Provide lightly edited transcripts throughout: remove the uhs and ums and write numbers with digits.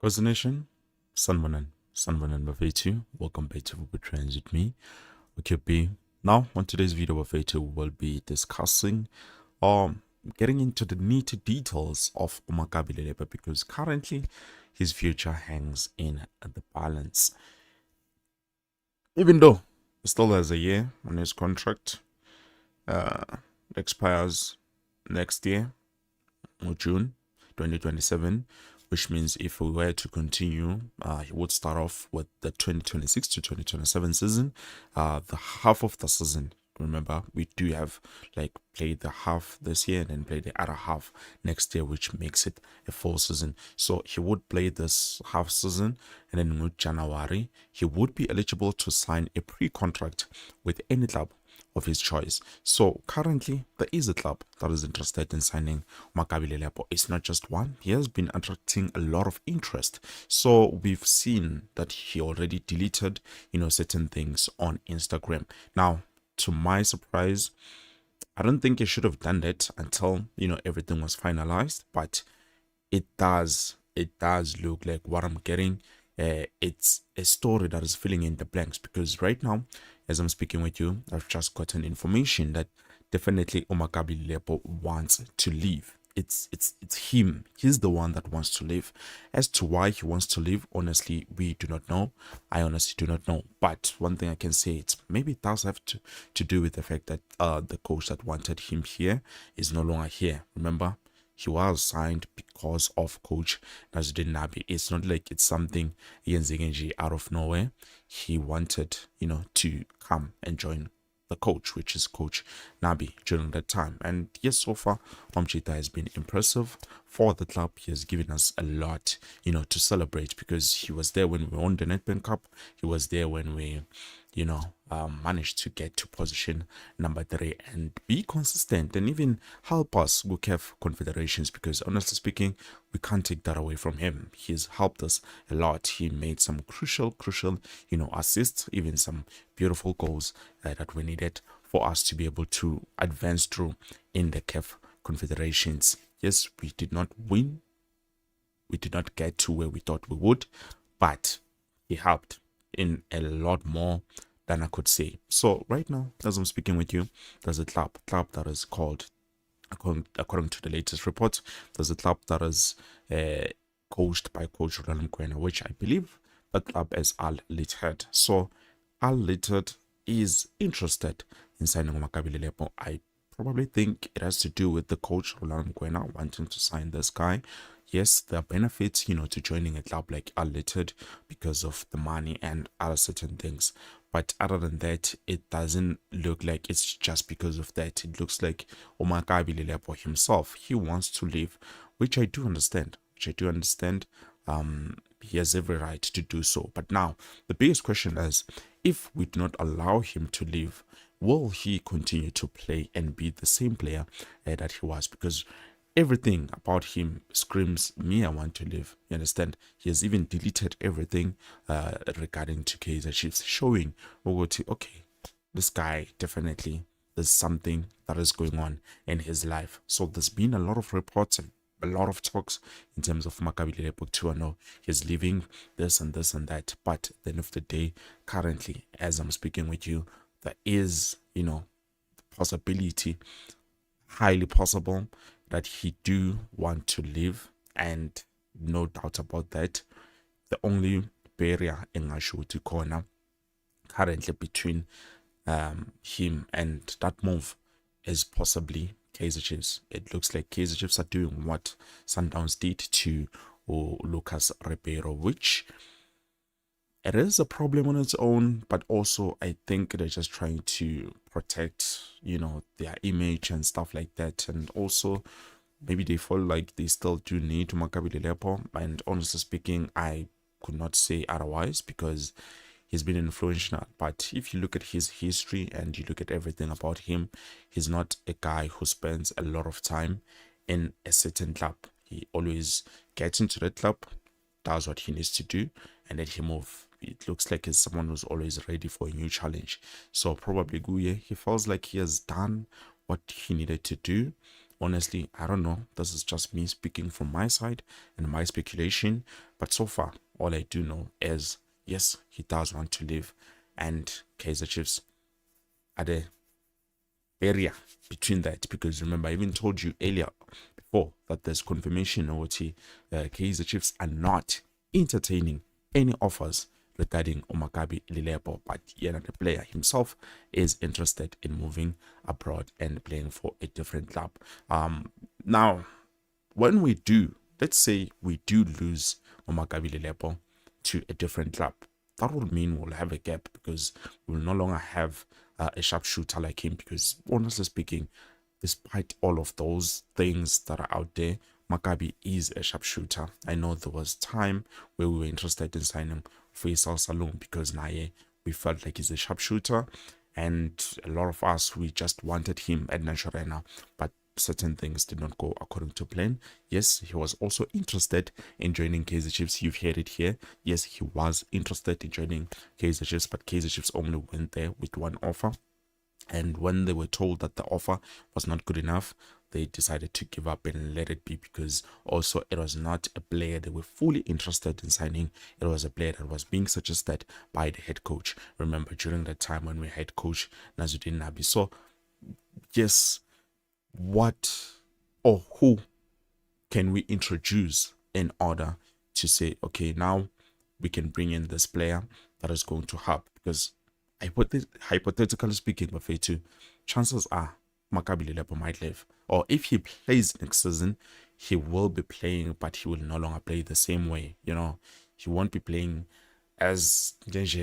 What's the nation? Sanwanan Bafetu. Welcome back to Football Trends with me, OKB. Now, on today's video, Bafetu will be discussing getting into the neat details of Makabi Lilepo because currently his future hangs in the balance. Even though he still has a year on his contract, uh, expires next year or June 2027, which means if we were to continue, he would start off with the 2026 to 2027 season, the half of the season. Remember, we do have like play the half this year and then play the other half next year, which makes it a full season. So he would play this half season, and then in January he would be eligible to sign a pre-contract with any club of his choice. So currently there is a club that is interested in signing Makabi Lilepo. It's not just one. He has been attracting a lot of interest. So we've seen that he already deleted, certain things on Instagram. Now, to my surprise, I don't think he should have done that until, everything was finalized, but it does look like what I'm getting. It's a story that is filling in the blanks because right now, as I'm speaking with you, I've just gotten information that definitely Makabi Lilepo wants to leave. It's him. He's the one that wants to leave. As to why he wants to leave, honestly, we do not know. I honestly do not know. But one thing I can say, it's maybe it does have to do with the fact that the coach that wanted him here is no longer here. Remember, he was signed because of Coach Nazuddin Nabi. It's not like it's something Yenzigenji out of nowhere. He wanted, to come and join the coach, which is Coach Nabi during that time. And yes, so far, Omchita has been impressive for the club. He has given us a lot, to celebrate because he was there when we won the Nedbank Cup. He was there when we, managed to get to position number 3 and be consistent and even help us go have confederations because honestly speaking, we can't take that away from him. He's helped us a lot. He made some crucial, assists, even some beautiful goals that we needed for us to be able to advance through in the CAF confederations. Yes, we did not win. We did not get to where we thought we would, but he helped in a lot more than I could say. So right now, as I'm speaking with you, there's a club that is called, according to the latest report, there's a club that is coached by Coach Ronald Mkwena, which I believe the club is Al Littered. So Al Littered is interested in signing Makabi Lilepo. I probably think it has to do with the coach Ronald Mkwena wanting to sign this guy. Yes, there are benefits, to joining a club like Al Littered because of the money and other certain things. But other than that, it doesn't look like it's just because of that. It looks like Makabi Lilepo himself, he wants to leave, which I do understand. He has every right to do so. But now, the biggest question is, if we do not allow him to leave, will he continue to play and be the same player that he was? Because everything about him screams, me, I want to live. You understand? He has even deleted everything regarding to Kaizer Chiefs, showing, okay, this guy definitely, there's something that is going on in his life. So there's been a lot of reports and a lot of talks in terms of Makabi Lilepo to know he's leaving this and this and that. But at the end of the day, currently, as I'm speaking with you, there is, the possibility, highly possible, that he do want to leave, and no doubt about that. The only barrier in Ashuti corner currently between him and that move is possibly Kaizer Chiefs. It looks like Kaizer Chiefs are doing what Sundowns did to Lucas Ribeiro, which it is a problem on its own, but also I think they're just trying to protect, their image and stuff like that. And also maybe they feel like they still do need Makabi Lilepo. And honestly speaking, I could not say otherwise because he's been influential. But if you look at his history and you look at everything about him, he's not a guy who spends a lot of time in a certain club. He always gets into that club, does what he needs to do, and then he moves. It looks like he's someone who's always ready for a new challenge. So probably Guye, he feels like he has done what he needed to do. honestly, I don't know. This is just me speaking from my side and my speculation. But so far, all I do know is yes, he does want to leave, and Kaizer Chiefs are the area between that, because remember, I even told you earlier before that there's confirmation or Kaizer Chiefs are not entertaining any offers regarding Makabi Lilepo, but yet the player himself is interested in moving abroad and playing for a different club. Now, when we do, let's say we do lose Makabi Lilepo to a different club, that will mean we'll have a gap, because we'll no longer have a sharpshooter like him. Because honestly speaking, despite all of those things that are out there, Makabi is a sharpshooter. I know there was time where we were interested in signing Faisal Saloon, because Naye, we felt like he's a sharpshooter, and a lot of us, we just wanted him at Naturena, but certain things did not go according to plan. Yes, he was also interested in joining Kaizer Chiefs. You've heard it here. Yes, he was interested in joining Kaizer Chiefs, but Kaizer Chiefs only went there with one offer. And when they were told that the offer was not good enough, they decided to give up and let it be, because also it was not a player they were fully interested in signing. It was a player that was being suggested by the head coach. Remember, during that time when we had coach Nazuddin Nabi. So, yes, what or who can we introduce in order to say, okay, now we can bring in this player that is going to help? Because hypothetically speaking, Bafetu, chances are Makabi Lilepo might leave. Or if he plays next season, he will be playing, but he will no longer play the same way. You know, he won't be playing as because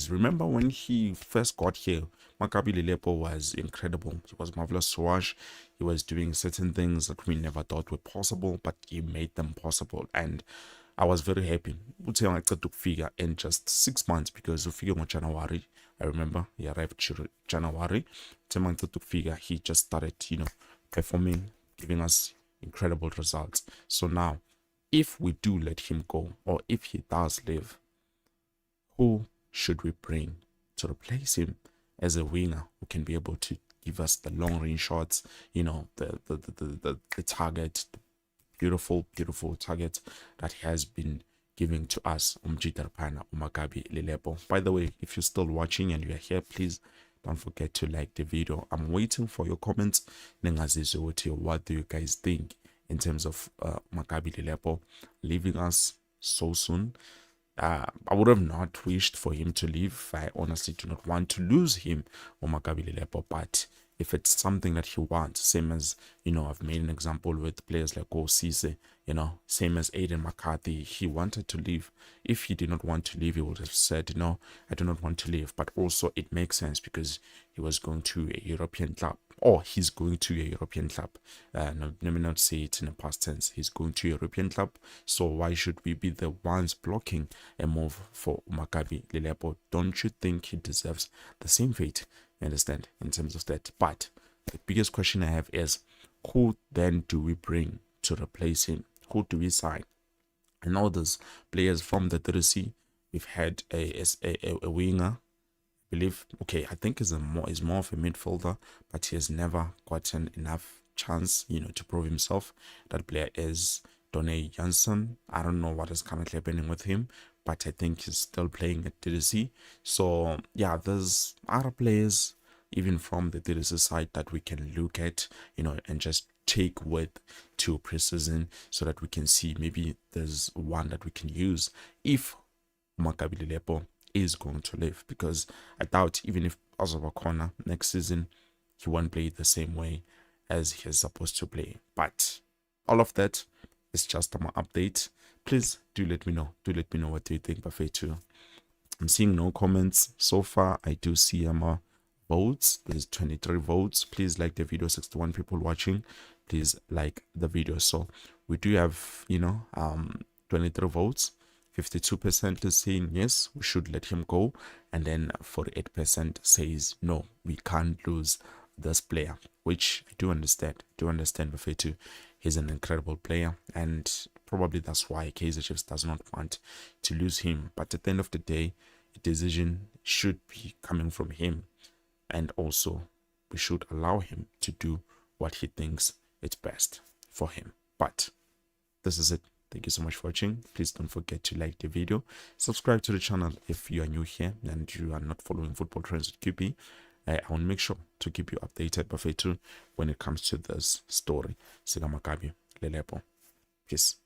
remember when he first got here, Makabi Lilepo was incredible. He was marvelous to watch. He was doing certain things that we never thought were possible, but he made them possible. And I was very happy. Uthe ngaceda ukufika in just 6 months, because ufike ngoJanuary. I remember he arrived January. Uthe ngaceda ukufika, he just started, performing, giving us incredible results. So now, if we do let him go, or if he does leave, who should we bring to replace him as a winger who can be able to give us the long range shots, the target, the beautiful target that he has been giving to us, Pana Makabi Lilepo. By the way, if you're still watching and you're here, please don't forget to like the video. I'm waiting for your comments. What do you guys think in terms of Makabi Lilepo leaving us so soon? I would have not wished for him to leave. I honestly do not want to lose him or Makabi Lilepo, but if it's something that he wants, same as, I've made an example with players like Cisse, same as Aiden McCarthy, he wanted to leave. If he did not want to leave, he would have said, no, I do not want to leave. But also it makes sense, because he was going to a European club, or he's going to a European club. No, let me not say it in the past tense. He's going to a European club. So why should we be the ones blocking a move for Makabi Lilepo? Don't you think he deserves the same fate? You understand, in terms of that? But the biggest question I have is, who then do we bring to replace him? Who do we sign? I know there's players from the 3C. We've had a winger, I believe. Okay, I think is more of a midfielder, but he has never gotten enough chance, to prove himself. That player is Donny Janssen. I don't know what is currently happening with him, but I think he's still playing at TDC. So yeah, there's other players even from the TDC side that we can look at, and just take with to preseason, so that we can see maybe there's one that we can use if Makabi Lilepo is going to leave. Because I doubt, even if Azoba Corner next season, he won't play the same way as he's supposed to play. But all of that is just my update. Please do let me know. Do let me know what you think, Bafetu. I'm seeing no comments so far. I do see votes. There's 23 votes. Please like the video. 61 people watching. Please like the video. So we do have 23 votes. 52% is saying yes, we should let him go, and then 48% says no, we can't lose this player, which I do understand. Bafetu, he's an incredible player, and probably that's why Kaizer Chiefs does not want to lose him. But at the end of the day, a decision should be coming from him, and also we should allow him to do what he thinks it's best for him. But this is it. Thank you so much for watching. Please don't forget to like the video, subscribe to the channel if you are new here and you are not following Football Trends with QP. I will make sure to keep you updated by too when it comes to this story. Makabi Lilepo. Peace.